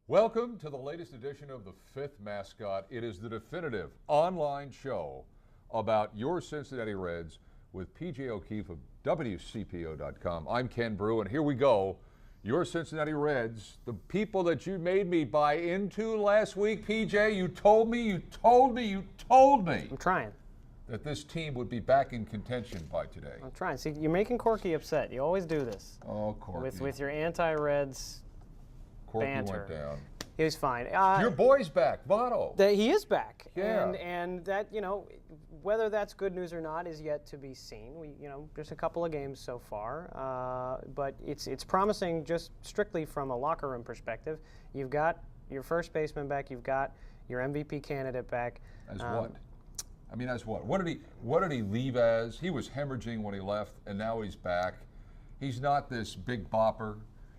Welcome to the latest edition of the Fifth Mascot. It is the definitive online show about your Cincinnati Reds with PJ O'Keefe of WCPO.com. I'm Ken Brew, and here we go. Your Cincinnati Reds, the people that you made me buy into last week, PJ, you told me I'm trying. that this team would be back in contention by today. I'm trying. See, you're making Corky upset. You always do this. Oh, Corky. With your anti-Reds Corky banter. went down. He was fine. Your boy's back, Votto. He is back. Yeah. And that, whether that's good news or not is yet to be seen. Just a couple of games so far. But it's promising just strictly from a locker room perspective. You've got your first baseman back. You've got your MVP candidate back. As what? I mean, as what? What did he leave as? He was hemorrhaging when he left, and now he's back. He's not this big bopper.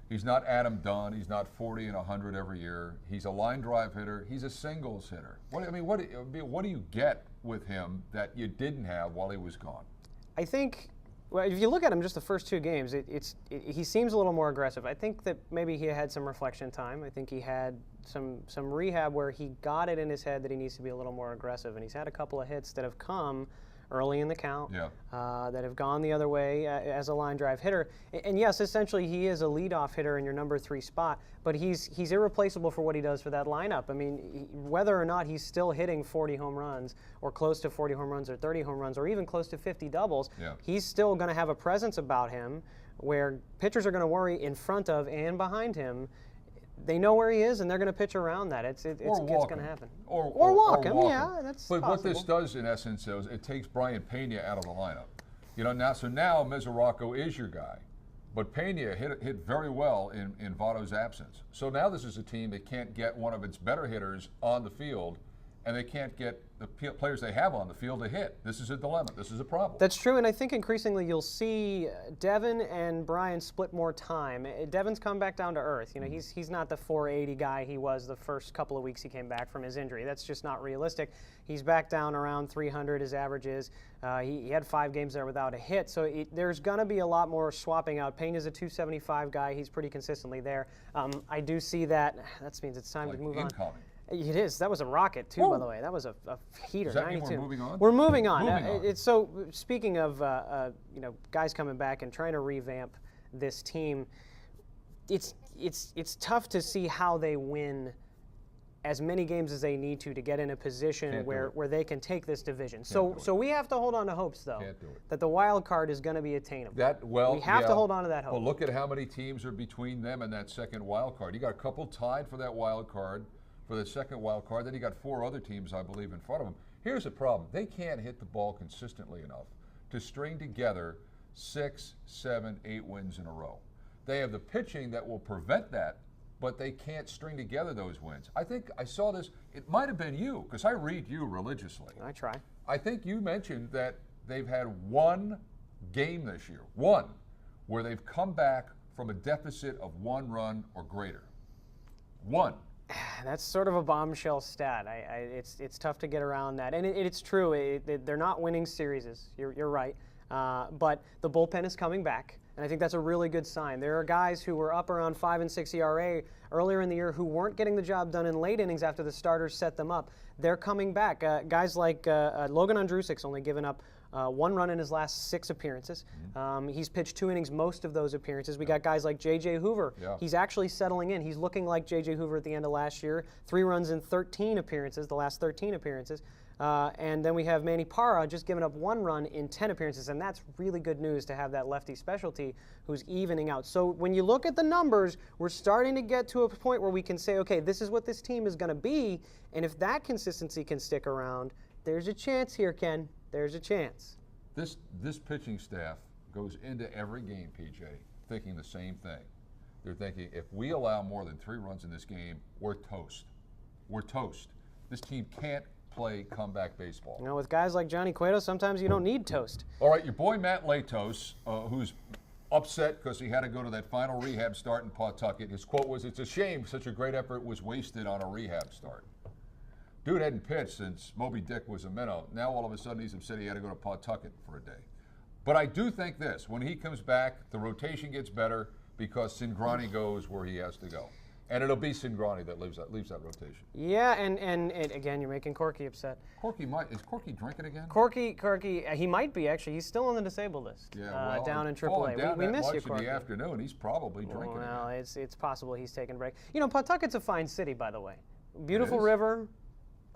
He's not Adam Dunn. He's not 40 and 100 every year. He's a line drive hitter. He's a singles hitter. What do you get with him that you didn't have while he was gone? I think, well, if you look at him just the first two games, he seems a little more aggressive. I think that maybe he had some reflection time. I think he had some rehab where he got it in his head that he needs to be a little more aggressive, and he's had a couple of hits that have come early in the count, that have gone the other way as a line drive hitter. And yes, essentially he is a leadoff hitter in your number 3 spot, but he's irreplaceable for what he does for that lineup. I mean, whether or not he's still hitting 40 home runs or close to 40 home runs or 30 home runs or even close to 50 doubles, he's still going to have a presence about him where pitchers are going to worry in front of and behind him. They know where he is, and they're going to pitch around that. It's going to happen. Or walk him, yeah, that's But possible. what this does, in essence, is it takes Brian Pena out of the lineup. Now Mesoraco is your guy, but Pena hit very well in Votto's absence. So now this is a team that can't get one of its better hitters on the field, and they can't get the players they have on the field to hit. This is a dilemma. This is a problem. That's true, and I think increasingly you'll see Devin and Brian split more time. Devin's come back down to earth. He's not the 480 guy he was the first couple of weeks he came back from his injury. That's just not realistic. He's back down around 300, his average is. He had 5 games there without a hit, so there's going to be a lot more swapping out. Pena's a 275 guy. He's pretty consistently there. I do see that. That means it's time to move on. It is. That was a rocket, too, by the way. That was a heater, Does that 92. mean we're moving on? We're moving on. Moving on. So, speaking of guys coming back and trying to revamp this team, it's tough to see how they win as many games as they need to get in a position where they can take this division. So we have to hold on to hopes, though, that the wild card is going to be attainable. We have to hold on to that hope. Well, look at how many teams are between them and that second wild card. You got a couple tied for that wild card, for the second wild card. Then you got 4 other teams, I believe, in front of them. Here's the problem. They can't hit the ball consistently enough to string together 6, 7, 8 wins in a row. They have the pitching that will prevent that, but they can't string together those wins. I think I saw this. It might have been you, because I read you religiously. I try. I think you mentioned that they've had 1 game this year, 1, where they've come back from a deficit of 1 run or greater. 1. That's sort of a bombshell stat. It's tough to get around that, and it's true. They're not winning series. You're right, but the bullpen is coming back, and I think that's a really good sign. There are guys who were up around 5 and 6 ERA earlier in the year who weren't getting the job done in late innings after the starters set them up. They're coming back. Guys like Logan Ondrusic's only given up 1 run in his last 6 appearances. He's pitched 2 innings most of those appearances. We got guys like J.J. Hoover. He's actually settling in. He's looking like J.J. Hoover at the end of last year. 3 runs in 13 appearances, the last 13 appearances. And then we have Manny Parra just giving up 1 run in 10 appearances, and that's really good news to have that lefty specialty who's evening out. So when you look at the numbers, we're starting to get to a point where we can say, okay, this is what this team is going to be, and if that consistency can stick around, there's a chance here, Ken. There's a chance. This pitching staff goes into every game, PJ, thinking the same thing. They're thinking, if we allow more than 3 runs in this game, we're toast. We're toast. This team can't play comeback baseball. With guys like Johnny Cueto, sometimes you don't need toast. All right, your boy Matt Latos, who's upset because he had to go to that final rehab start in Pawtucket. His quote was, "It's a shame such a great effort was wasted on a rehab start." Dude hadn't pitched since Moby Dick was a minnow. Now all of a sudden he's upset he had to go to Pawtucket for a day. But I do think this, when he comes back, the rotation gets better because Cingrani goes where he has to go. And it'll be Cingrani that leaves that rotation. Yeah, and again, you're making Corky upset. Is Corky drinking again? Corky, he might be actually. He's still on the disabled list. Yeah, well, down in falling AAA. down We that miss much you, in Corky. the afternoon. He's probably drinking. Well, again. it's possible he's taking a break. You know, Pawtucket's a fine city, by the way. Beautiful is? river,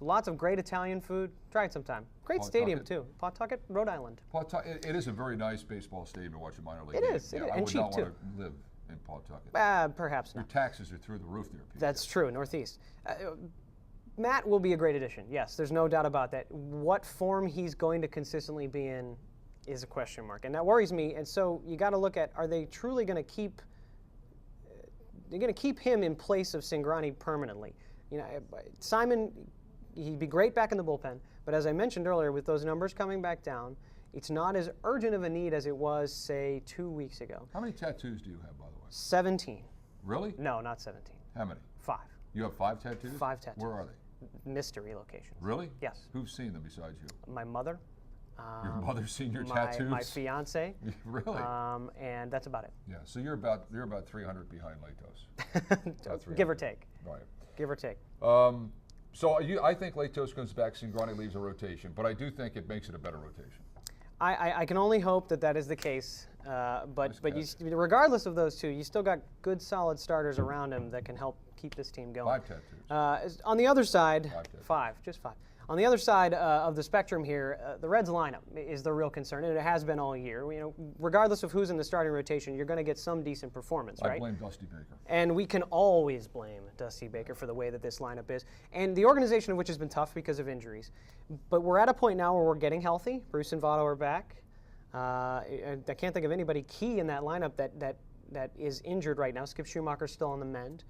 lots of great Italian food. Try it sometime. Great stadium too. Pawtucket, Rhode Island. It is a very nice baseball stadium to watch a minor league It game. is, Yeah, and I would cheap not too. want to live in Pawtucket. Perhaps Your not. taxes are through the roof there, Pete. That's true, Northeast. Matt will be a great addition. Yes, there's no doubt about that. What form he's going to consistently be in is a question mark, and that worries me. And so you got to look at: are they truly going to keep? They're going to keep him in place of Cingrani permanently. You know, Simon, he'd be great back in the bullpen, but as I mentioned earlier, with those numbers coming back down, it's not as urgent of a need as it was, say, 2 weeks ago. How many tattoos do you have, by the way? 17. Really? No, not 17. How many? 5. You have 5 tattoos? 5 tattoos. Where are they? Mystery locations. Really? Yes. Who's seen them besides you? My mother. Your mother's seen your my, tattoos? My fiance. Really? And that's about it. Yeah. So you're about 300 behind Latos. Give or take. Right. Give or take. I think Latos comes back, Cingrani leaves a rotation, but I do think it makes it a better rotation. I can only hope that is the case. But regardless of those two, you still got good, solid starters around him that can help keep this team going. 5 tattoos. On the other side, 5 tattoos. 5, just 5. On the other side of the spectrum here, the Reds lineup is the real concern, and it has been all year. You know, regardless of who's in the starting rotation, you're going to get some decent performance, right? I blame Dusty Baker. And we can always blame Dusty Baker for the way that this lineup is, and the organization of which has been tough because of injuries. But we're at a point now where we're getting healthy. Bruce and Votto are back. I can't think of anybody key in that lineup that is injured right now. Skip Schumacher's still on the mend.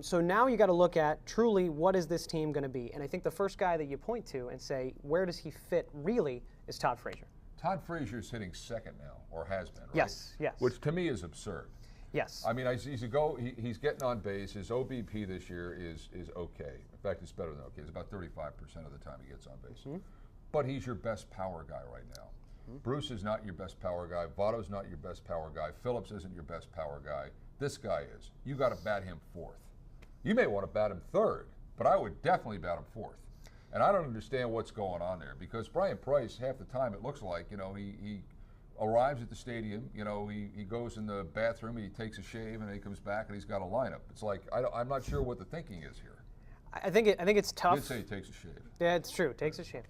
So now you got to look at truly what is this team going to be, and I think the first guy that you point to and say where does he fit really is Todd Frazier. Todd Frazier's hitting second now, or has been, right? Yes. Which to me is absurd. Yes. I mean, he's getting on base. His OBP this year is okay. In fact, it's better than okay. It's about 35% of the time he gets on base. Mm-hmm. But he's your best power guy right now. Mm-hmm. Bruce is not your best power guy. Votto's not your best power guy. Phillips isn't your best power guy. This guy is. You got to bat him 4th. You may want to bat him 3rd, but I would definitely bat him 4th. And I don't understand what's going on there because Brian Price, half the time it looks like, you know, he arrives at the stadium, you know, he goes in the bathroom, he takes a shave, and he comes back and he's got a lineup. It's like I'm not sure what the thinking is here. I think it's tough. You did say he takes a shave. Yeah, it's true. Takes a shave.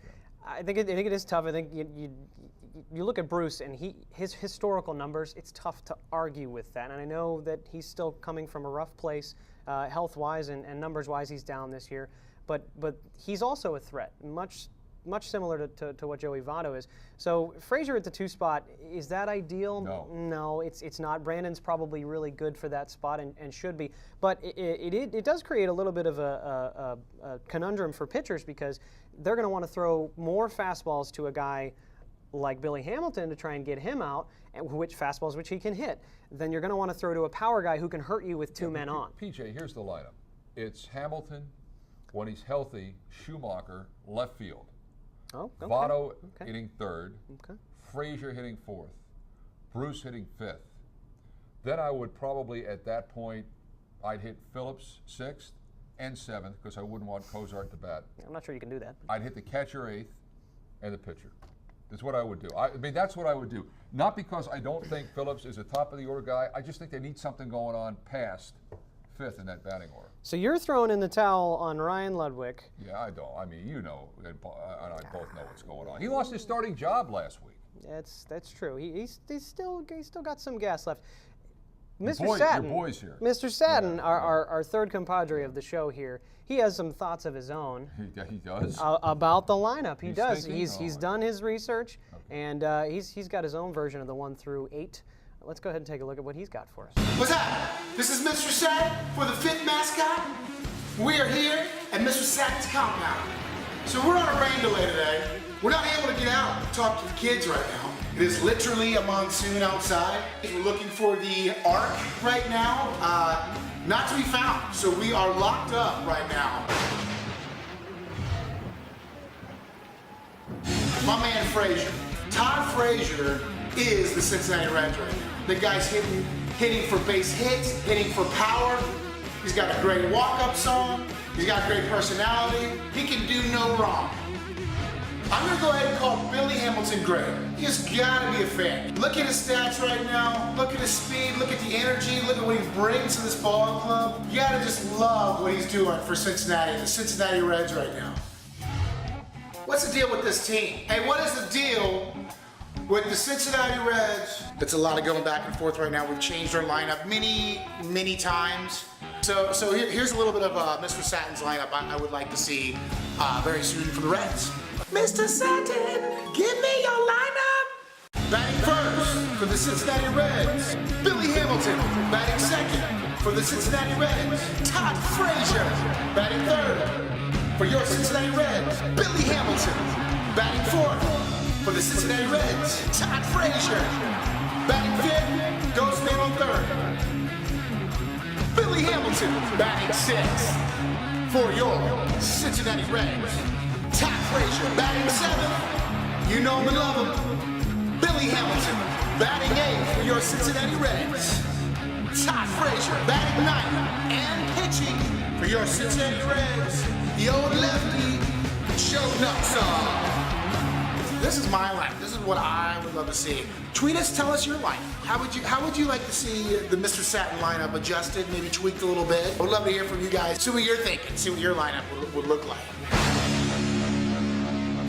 I think it is tough. I think you look at Bruce and his historical numbers. It's tough to argue with that. And I know that he's still coming from a rough place, health-wise and numbers-wise. He's down this year, but he's also a threat, much similar to what Joey Votto is. So Frazier at the 2 spot, is that ideal? No, it's not. Brandon's probably really good for that spot and should be. But it does create a little bit of a conundrum for pitchers because they're going to want to throw more fastballs to a guy like Billy Hamilton to try and get him out, and which fastballs which he can hit. Then you're going to want to throw to a power guy who can hurt you with 2 men on. PJ, here's the lineup. It's Hamilton, when he's healthy, Schumacher, left field. Oh, okay. Votto hitting 3rd. Okay. Frazier hitting 4th. Bruce hitting 5th. Then I would probably, at that point, I'd hit Phillips 6th and 7th because I wouldn't want Cozart to bat. I'm not sure you can do that. I'd hit the catcher 8th and the pitcher. That's what I would do. I mean, that's what I would do. Not because I don't think Phillips is a top-of-the-order guy. I just think they need something going on past 5th in that batting order. So you're throwing in the towel on Ryan Ludwig. Yeah, I don't. I mean, you know, and I both know what's going on. He lost his starting job last week. That's true. He's still got some gas left. Mr. Your Satin, boy's here. Mr. Satin, our third compadre of the show here, he has some thoughts of his own. He does? About the lineup. He He's does. thinking? He's done his research, and he's got his own version of the 1 through 8. Let's go ahead and take a look at what he's got for us. What's up? This is Mr. Satin for the Fit Mascot. We are here at Mr. Satin's compound. So we're on a rain delay today. We're not able to get out and talk to the kids right now. It is literally a monsoon outside. We're looking for the Ark right now. Not to be found. So we are locked up right now. My man Frazier. Todd Frazier is the Cincinnati Reds right now. The guy's hitting for base hits, hitting for power. He's got a great walk-up song. He's got great personality. He can do no wrong. I'm going to go ahead and call Billy Hamilton great. He's got to be a fan. Look at his stats right now. Look at his speed. Look at the energy. Look at what he brings to this ball club. You got to just love what he's doing for Cincinnati, the Cincinnati Reds right now. What's the deal with this team? Hey, what is the deal with the Cincinnati Reds? It's a lot of going back and forth right now. We've changed our lineup many times. So here's a little bit of Mr. Satin's lineup I would like to see very soon for the Reds. Mr. Satin, give me your lineup. Batting first for the Cincinnati Reds, Billy Hamilton. Batting second for the Cincinnati Reds, Todd Frazier. Batting third for your Cincinnati Reds, Billy Hamilton. Batting fourth for the Cincinnati Reds, Todd Frazier. Batting fifth, Ghostman on third, Billy Hamilton. Batting sixth for your Cincinnati Reds, Todd Frazier. Batting seventh, you know him and love him, Billy Hamilton. Batting eighth for your Cincinnati Reds, Todd Frazier. Batting ninth and pitching for your Cincinnati Reds, the old lefty, Joe Nuxall. This is my lineup. This is what I would love to see. Tweet us, tell us your lineup. How would you like to see the Mr. Satin lineup adjusted, maybe tweaked a little bit? I would love to hear from you guys. See what you're thinking. See what your lineup would look like.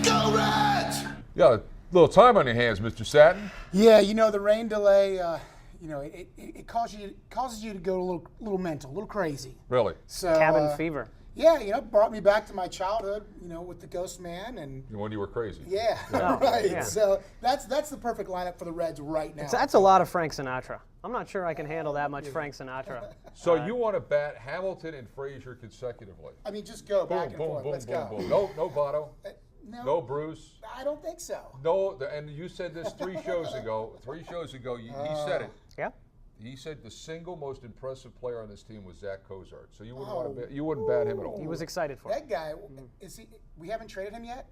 Go Reds! You got a little time on your hands, Mr. Satin. Yeah, you know, the rain delay, it causes you to go a little mental, a little crazy. Really? So Cabin fever. Yeah, brought me back to my childhood, with the Ghost Man and When you were crazy. yeah, Oh, right. yeah. So that's the perfect lineup for the Reds right now. That's a lot of Frank Sinatra. I'm not sure I can handle that much Frank Sinatra. So you want to bat Hamilton and Frazier consecutively? I mean, just go back Boom, and boom, forth. boom, Let's boom, go. boom. No Votto. No Bruce. I don't think so. No, and you said this 3 shows ago. 3 shows ago, he said it. Yeah. He said the single most impressive player on this team was Zach Cozart. So you wouldn't bat him at all. He was excited for it. That guy, is he? We haven't traded him yet.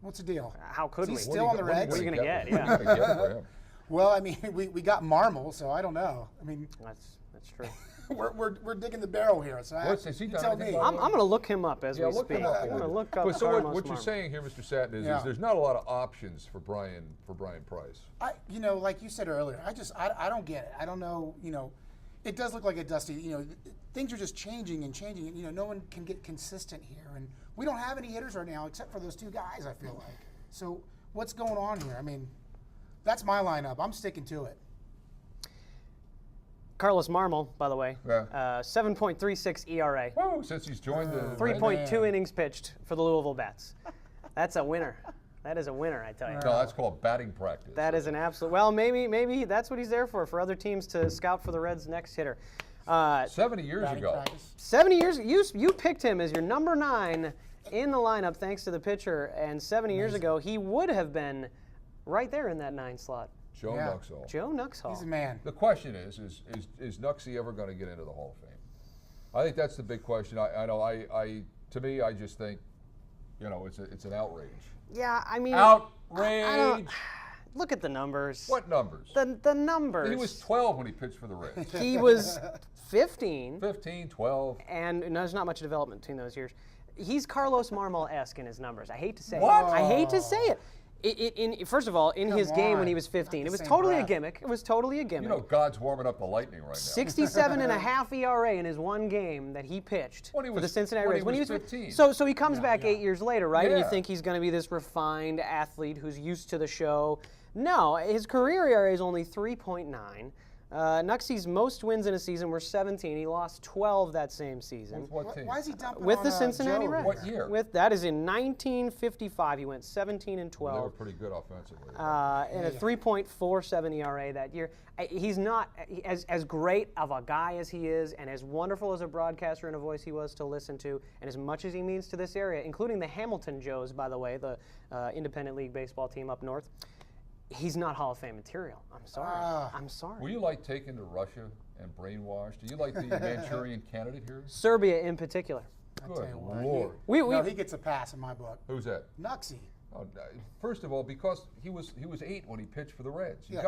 What's the deal? How could Is he we? still on the Reds? What are you gonna get? What are you gonna get for him? Well, I mean, we got Marmol, so I don't know. I mean, That's true. we're digging the barrel here. So Has he you done tell anything me. about I'm going to look him up as we look speak. him up. I'm going to look up So Carlos what you're Marmol. saying here, Mr. Satin, is Yeah. there's not a lot of options for Brian Price. Like you said earlier, I don't get it. I don't know. It does look like a dusty. Things are just changing and changing. No one can get consistent here, and we don't have any hitters right now except for those 2 guys. I feel like. So what's going on here? I mean, that's my lineup. I'm sticking to it. Carlos Marmol, by the way, Yeah. 7.36 ERA, Whoa, since he's joined the 3.2 innings pitched for the Louisville Bats. That's a winner. That is a winner, I tell you. No, that's called batting practice. That is an absolute. Well, maybe that's what he's there for other teams to scout for the Reds' next hitter. 70 years Batting ago. practice. 70 years. You picked him as your number 9 in the lineup, thanks to the pitcher. And 70 years ago, he would have been right there in that 9 slot. Joe Yeah. Nuxall. Joe Nuxall. He's a man. The question is Nuxie ever going to get into the Hall of Fame? I think that's the big question. To me, I just think, it's an outrage. Yeah, I mean. Outrage. Look at the numbers. What numbers? The numbers. He was 12 when he pitched for the Reds. He was 15. 15, 12. And there's not much development between those years. He's Carlos Marmol-esque in his numbers. I hate to say What? it. I hate to say it. First of all, in his game when he was 15, Not it the was same totally a breath. gimmick. It was totally a gimmick. God's warming up the lightning right now. 67.5 ERA in his one game that he pitched When he for the was- Cincinnati when Reds. he was 15. So he comes back 8 years later, right? And you Yeah. think he's going to be this refined athlete who's used to the show. No, his career ERA is only 3.9. Nuxie's most wins in a season were 17. He lost 12 that same season. With what team? Why is he dumping With on, the Cincinnati Joe? Reds. What year? That is in 1955. He went 17 and They 12. were pretty good offensively. And a 3.47 ERA that year. He's not as great of a guy as he is, and as wonderful as a broadcaster and a voice he was to listen to, and as much as he means to this area, including the Hamilton Joes, by the way, the independent league baseball team up north. He's not Hall of Fame material. I'm sorry. I'm sorry. Were you like taken to Russia and brainwashed? Do you like the Manchurian candidate here? Serbia in particular. Good tell you what, Lord. We No, he gets a pass in my book. Who's that? Nuxie. Oh, first of all, because he was 8 when he pitched for the Reds. You Yes.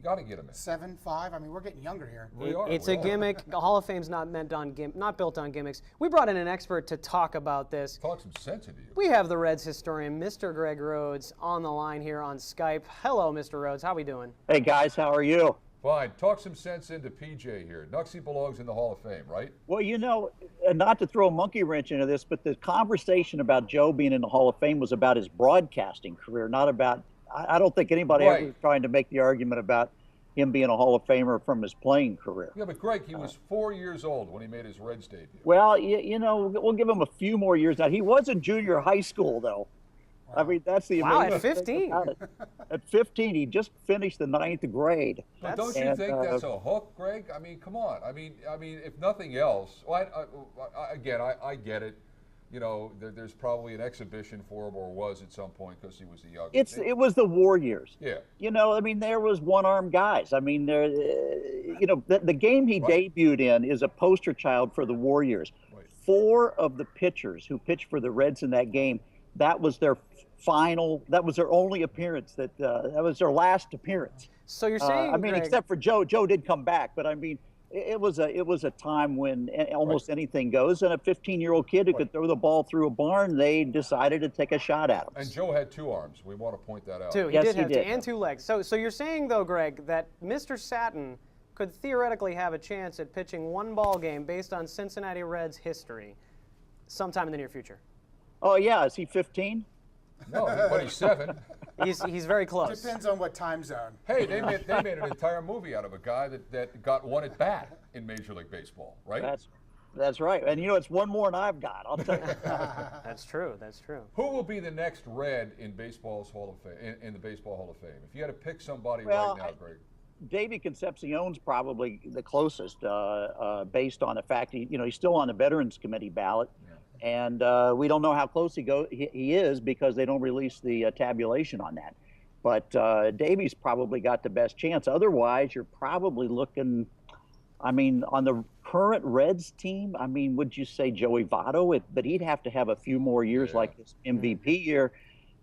got to get him in. 7'5". I mean, we're getting younger here. It's a gimmick. The Hall of Fame's not not built on gimmicks. We brought in an expert to talk about this. Talk some sense into you. We have the Reds historian, Mr. Greg Rhodes, on the line here on Skype. Hello, Mr. Rhodes. How we doing? Hey guys, how are you? Fine. Talk some sense into PJ here. Nuxie belongs in the Hall of Fame, right? Well, not to throw a monkey wrench into this, but the conversation about Joe being in the Hall of Fame was about his broadcasting career, not about. I don't think anybody ever was trying to make the argument about him being a Hall of Famer from his playing career. Yeah, but Greg, he was 4 years old when he made his Reds debut. Well, we'll give him a few more years now. He was in junior high school, though. I mean, that's the amazing at 15. thing about it. At 15, he just finished the 9th grade. But don't you think that's a hook, Greg? I mean, come on. I mean, if nothing else, well, I get it. You know, there's probably an exhibition for him, or was at some point, because he was the youngest. It was the war years. Yeah. I mean, there was one-armed guys. I mean, the game he debuted in is a poster child for the war years. Right. 4 of the pitchers who pitched for the Reds in that game, that was their only appearance. That was their last appearance. So you're saying, I mean, Greg, except for Joe. Joe did come back, but I mean, it was a time when almost anything goes. And a 15-year-old kid who could throw the ball through a barn, they decided to take a shot at him. And Joe had 2 arms. We want to point that out. 2. He Yes, did he have did. 2 and 2 legs. So you're saying, though, Greg, that Mr. Satin could theoretically have a chance at pitching one ball game based on Cincinnati Reds history sometime in the near future. Oh yeah, is he 15? No, but he's 7. He's very close. Depends on what time zone. Hey, they made an entire movie out of a guy that got 1 at bat in Major League Baseball, right? That's right. And it's one more than I've got. I'll tell you. That's true. That's true. Who will be the next Red in baseball's Hall of Fame, in the Baseball Hall of Fame? If you had to pick somebody right now, Greg. Davey Concepcion's probably the closest, based on the fact he's still on the Veterans Committee ballot. Yeah. And we don't know how close he is because they don't release the tabulation on that. But Davies probably got the best chance. Otherwise, you're probably looking, I mean, on the current Reds team, I mean, would you say Joey Votto? But he'd have to have a few more years like his MVP year.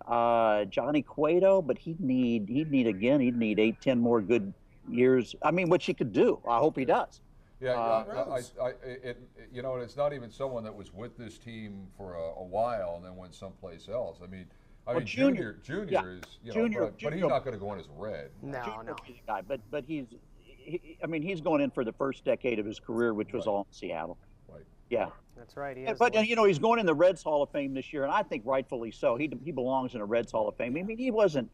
Johnny Cueto, but he'd need 8-10 more good years. I mean, which he could do. I hope he does. Yeah, and it's not even someone that was with this team for a while and then went someplace else. I mean, Junior is, but he's not going to go in as a Red. No. Guy, but he's going in for the first decade of his career, which was all in Seattle. Right. Yeah. That's right. But he's going in the Reds Hall of Fame this year, and I think rightfully so. He belongs in a Reds Hall of Fame. I mean, he wasn't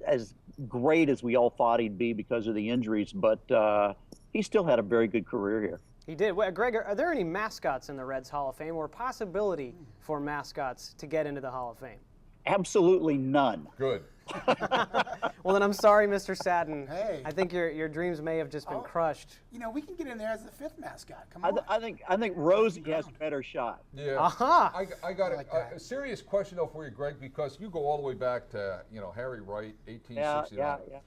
as great as we all thought he'd be because of the injuries, but he still had a very good career here. He did. Well, Greg, are there any mascots in the Reds Hall of Fame or possibility for mascots to get into the Hall of Fame? Absolutely none. Good. Well, then I'm sorry, Mr. Satin. Hey. I think your dreams may have just been crushed. We can get in there as the 5th mascot. Come on. I think Rosie has a better shot. Yeah. Aha. I got a serious question though for you, Greg, because you go all the way back to Harry Wright, 1869. Yeah.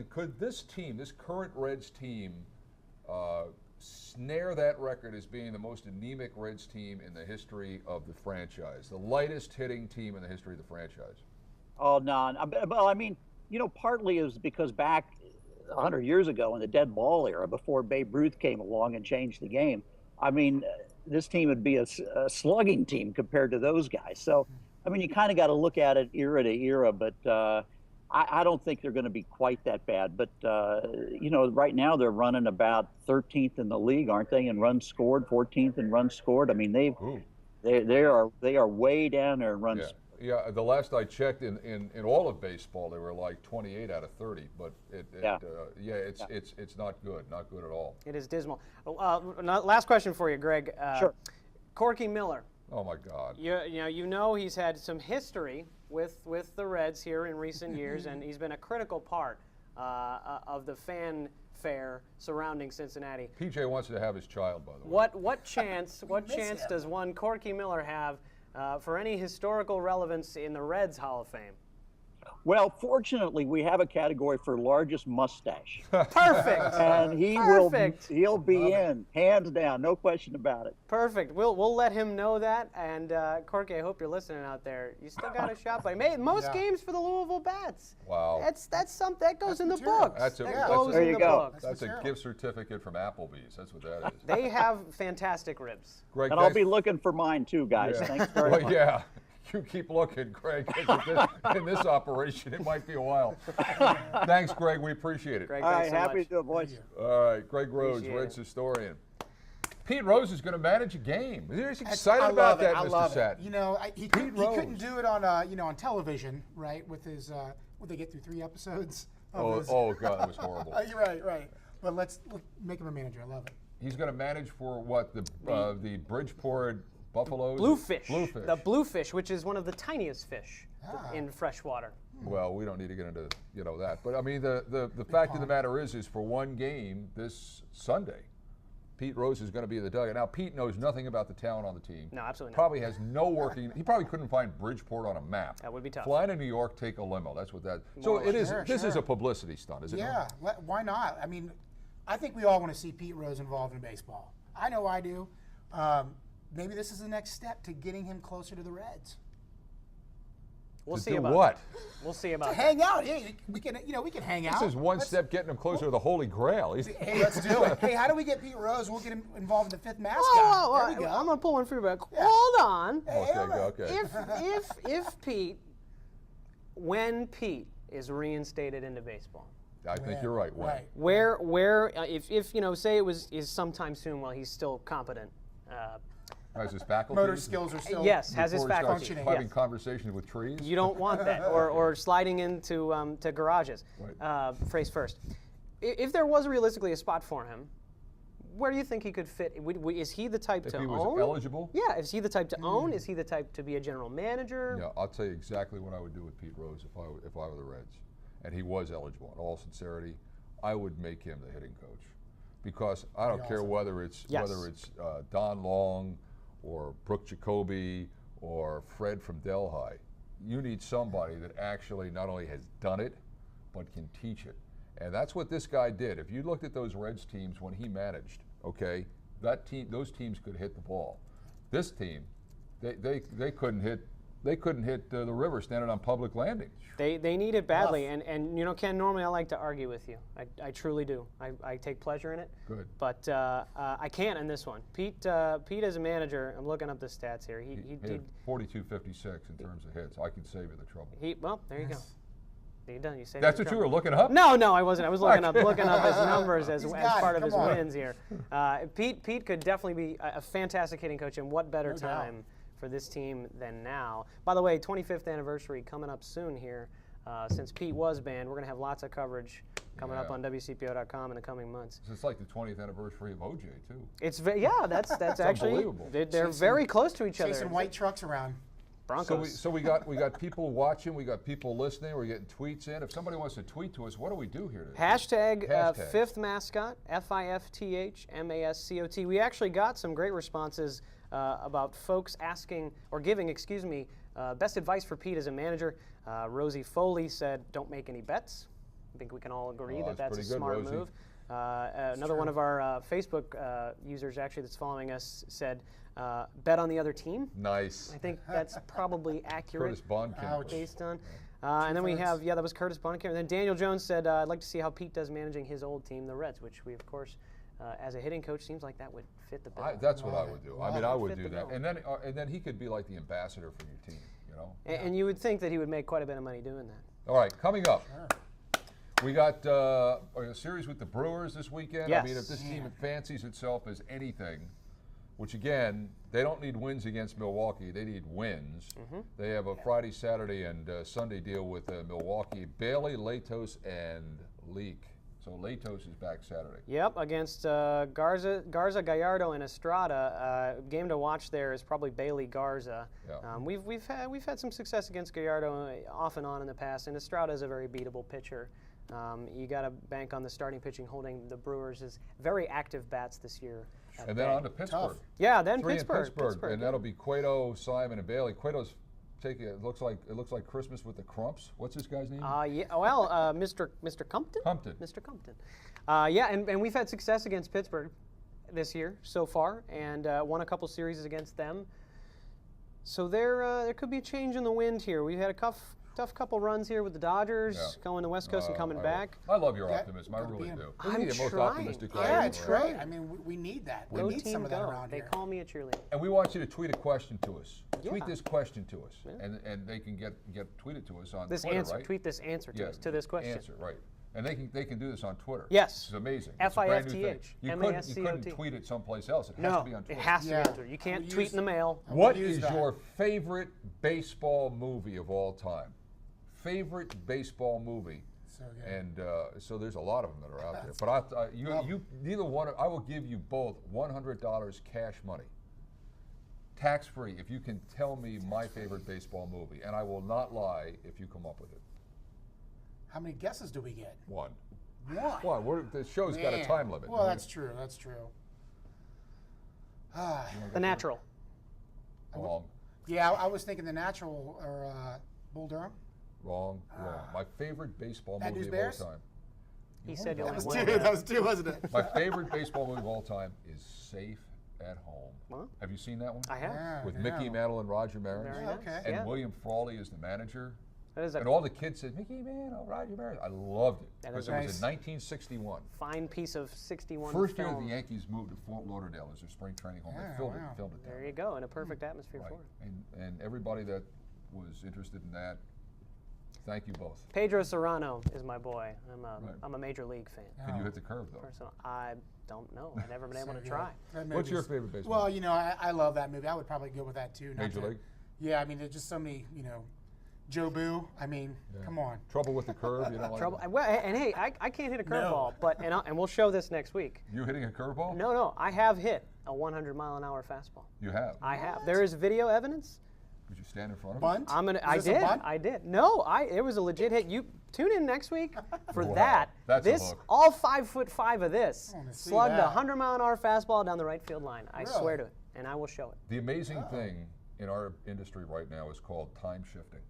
Could this team, this current Reds team, snare that record as being the most anemic Reds team in the history of the franchise, the lightest hitting team in the history of the franchise? Oh, no. Well, I mean, partly is because back 100 years ago in the dead ball era, before Babe Ruth came along and changed the game, I mean, this team would be a slugging team compared to those guys. So, I mean, you kind of got to look at it era to era, but I don't think they're going to be quite that bad. But, right now they're running about 13th in the league, aren't they, in runs scored, 14th in runs scored. I mean, they are way down there in runs scored. Yeah, the last I checked, in all of baseball, they were like 28 out of 30. But it's not good, not good at all. It is dismal. Last question for you, Greg. Sure. Corky Miller. Oh my God. He's had some history with the Reds here in recent years, and he's been a critical part of the fanfare surrounding Cincinnati. PJ wants to have his child, by the way. What chance does one Corky Miller have for any historical relevance in the Reds Hall of Fame? Well, fortunately, we have a category for largest mustache, Perfect. and he'll be in, hands down, no question about it. Perfect. We'll let him know that. And Corky, I hope you're listening out there. You still got a shot, but he made most games for the Louisville Bats. Wow. That's something that goes in the material. books. That's a- That that's goes a- There in you the go. books. That's a gift certificate from Applebee's. That's what that is. They have fantastic ribs. Greg, And I'll thanks- be looking for mine too, guys. Yeah. Thanks very Well, much. yeah. You keep looking, Greg. 'Cause in this operation, it might be a while. Thanks, Greg. We appreciate it. Greg, All right, thanks so happy much. to do it, boys. All right, Greg Rose, Appreciate Reds it. historian. Pete Rose is going to manage a game. You're I excited love about it. that, I Mr. love Satin. it. You know, he Pete couldn't Rose. do it on on television, right? With his would they get through 3 episodes? Of his, Oh, God, that was horrible. You're right. But let's make him a manager. I love it. He's going to manage for what, the Bridgeport Buffaloes? Bluefish. Bluefish. The bluefish, which is one of the tiniest fish in freshwater. Well, we don't need to get into that. But I mean, the fact of the matter is for one game this Sunday, Pete Rose is going to be in the dugout. Now, Pete knows nothing about the talent on the team. No, absolutely not. Probably has no working. He probably couldn't find Bridgeport on a map. That would be tough. Fly to New York, take a limo. That's what that. So it is. Sure, This is sure. a publicity stunt, is it? Yeah, why not? I mean, I think we all want to see Pete Rose involved in baseball. I know I do. Maybe this is the next step to getting him closer to the Reds. We'll To see do about what? that. We'll see about that. Hang out. Yeah, we can hang out. This is one Let's- step getting him closer to the Holy Grail. Hey, let's do it. Hey, how do we get Pete Rose? We'll get him involved in the 5th mascot. Oh, there we go. I'm gonna pull one for you back. Hold on. Okay. If Pete, when Pete is reinstated into baseball, I think you're right. When? Right. where if say is sometime soon while he's still competent. Has his faculties? Motor skills are still. Yes, has his Before he starts faculties. functioning. having Yes. conversations with trees. You don't want that, or sliding into to garages. Right. Phrase first. If there was realistically a spot for him, where do you think he could fit? Is he the type If to he was own? eligible? Yeah. Is he the type to own? Is he the type to be a general manager? Yeah, I'll tell you exactly what I would do with Pete Rose if I were the Reds, and he was eligible. In all sincerity, I would make him the hitting coach, because I don't care whether it's Yes. Don Long, or Brooke Jacoby, or Fred from Delhi. You need somebody that actually not only has done it, but can teach it. And that's what this guy did. If you looked at those Reds teams when he managed, okay, those teams could hit the ball. This team, they couldn't hit. They couldn't hit the river standing on public landing. They need it badly, and Ken, normally I like to argue with you. I truly do. I take pleasure in it. Good. But I can't in this one. Pete as a manager, I'm looking up the stats here. He hit 42.56 in terms of hits. I can save you the trouble. Well, there you go. You done? You saved That's me what the you were trouble. looking up? No, I wasn't. I was looking up his numbers as He's as got part it. of his Come on. wins here. Pete could definitely be a fantastic hitting coach, and what better No doubt. time for this team than now. By the way, 25th anniversary coming up soon here. Since Pete was banned, we're going to have lots of coverage coming up Yeah. on WCPO.com in the coming months. It's like the 20th anniversary of OJ too. It's that's actually unbelievable. they're very close to each other. Chasing white trucks around. Broncos. So we got people watching, we got people listening, we're getting tweets in. If somebody wants to tweet to us, what do we do here today? Hashtag. Hashtag. 5th mascot, FIFTH MASCOT. We actually got some great responses about folks asking or giving, best advice for Pete as a manager. Rosie Foley said, "Don't make any bets." I think we can all agree that that's a pretty good, smart Rosie. move. Another one of our Facebook users actually that's following us said, "Bet on the other team." Nice. I think that's probably accurate. Curtis Bondkamp. Based on. And then we have, that was Curtis Bonnekamp. And then Daniel Jones said, "I'd like to see how Pete does managing his old team, the Reds," which we, of course, as a hitting coach, seems like that would fit the bill. That's what I would do. I mean, I would Fit do the that. bill. And then he could be like the ambassador for your team, you know? And you would think that he would make quite a bit of money doing that. All right, coming up. We got a series with the Brewers this weekend. I mean, if this team fancies itself as anything, which again, they don't need wins against Milwaukee. They need wins. They have a Friday, Saturday, and Sunday deal with Milwaukee. Bailey, Latos, and Leak. So Latos is back Saturday. Yep, against Garza, Gallardo, and Estrada. Game to watch there is probably Bailey Garza. Yeah. We've had some success against Gallardo off and on in the past, and Estrada is a very beatable pitcher. You got to bank on the starting pitching holding the Brewers' very active bats this year. And then on to Pittsburgh. Yeah, then 3 Pittsburgh. in Pittsburgh. And that'll be Cueto, Simon, and Bailey. Cueto's It looks like Christmas with the Crumps. What's this guy's name? Yeah. Well, Mr. Compton. Compton. Mr. Compton. Yeah, and we've had success against Pittsburgh this year so far, and won a couple series against them. So there could be a change in the wind here. We had a tough couple runs here with the Dodgers, going to West Coast and coming back. I love your optimism. I really do. I'm You're the most trying. optimistic guy Yeah, in it's the world. great. I mean, we need that. We Go need team, some of that go. around They here. call me a cheerleader. And we want you to tweet a question to us. Yeah. Tweet this question to us, and they can get tweeted to us on This Twitter, answer, right? tweet this answer to Yeah, us to this question. Answer, right? And they can do this on Twitter. Yes. It's amazing. It's a brand new thing. FIFTH, You M-A-S-C-O-T. couldn't tweet it someplace else. It has No, to be on it Twitter. has to be Yeah. on Twitter. You can't We'll tweet use- in the mail. What use is that. your favorite baseball movie of all time? Favorite baseball movie? So good. And so there's a lot of them that are out there. But you neither one. I will give you both $100 cash money, tax free, if you can tell me my favorite baseball movie, and I will not lie if you come up with it. How many guesses do we get? One. One. Why? The show's got a Man. time limit. Well, that's true. That's true. The Natural. Wrong. Yeah, I was thinking The Natural or Bull Durham. Wrong. My favorite baseball Bad movie News of Bears? all time. He said you That only was won two. one. That was two, wasn't it? My favorite baseball movie of all time is Safe at Home. Well, Have you seen that one? I have. Yeah, With yeah. Mickey Mantle and Roger Maris. Very Yeah, nice. okay. And Yeah. William Frawley is the manager. That is a And all the kids said, Mickey Mantle, Roger Maris. I loved it That because is it was nice. in 1961. fine piece of 61 First year film. the Yankees moved to Fort Lauderdale as their spring training home. Yeah, They filmed wow. it there. There you go, in a perfect atmosphere Right. for it. And everybody that was interested in that, thank you both. Pedro Serrano is my boy. Right. I'm a major league fan. Can you hit the curve though? Personal. I don't know. I've never been able to So try. good. That What's your movie's- favorite baseball? Well, you know, I love that movie. I would probably go with that too. not Major to- League? Yeah, I mean, there's just so many, you know, Joe Boo. I mean, come on. Trouble with the curve? You don't like Trouble. it? Well, and hey, I can't hit a curveball, but and we'll show this next week. You hitting a curveball? No, I have hit a 100-mile-an-hour fastball. You have? I have. There is video evidence. Would you stand in front of Bunt? I Is this a did. bunt? I did. No, it was a legit hit. You tune in next week for Wow, that. that's a this hook. all 5'5" of this I wanna see slugged a that. 100-mile-an-hour fastball down the right field line. I Really? swear to it, and I will show it. The amazing thing in our industry right now is called time shifting,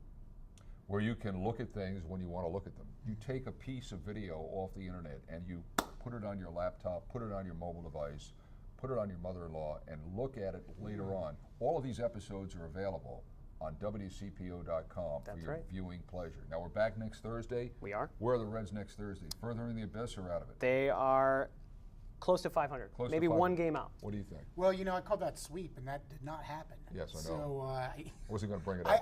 where you can look at things when you want to look at them. You take a piece of video off the internet and you put it on your laptop, put it on your mobile device, put it on your mother-in-law, and look at it later on. All of these episodes are available on WCPO.com for That's your right. viewing pleasure. Now we're back next Thursday. We are. Where are the Reds next Thursday? Further in the abyss or out of it? They are close to 500. Close to Maybe 500. one game out. What do you think? Well, you know, I called that sweep, and that did not happen. Yes, I know. So I wasn't going to bring it up.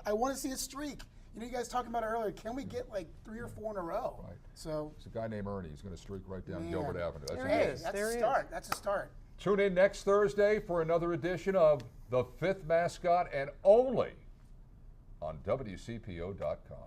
I want to see a streak. You know, you guys talking about it earlier. Can we get like 3 or 4 in a row? Right. So, There's a guy named Ernie. He's going to streak right down Man. Gilbert Avenue. That's There amazing. he is. that's There a he start. That's a start. Tune in next Thursday for another edition of The Fifth Mascot, and only on WCPO.com.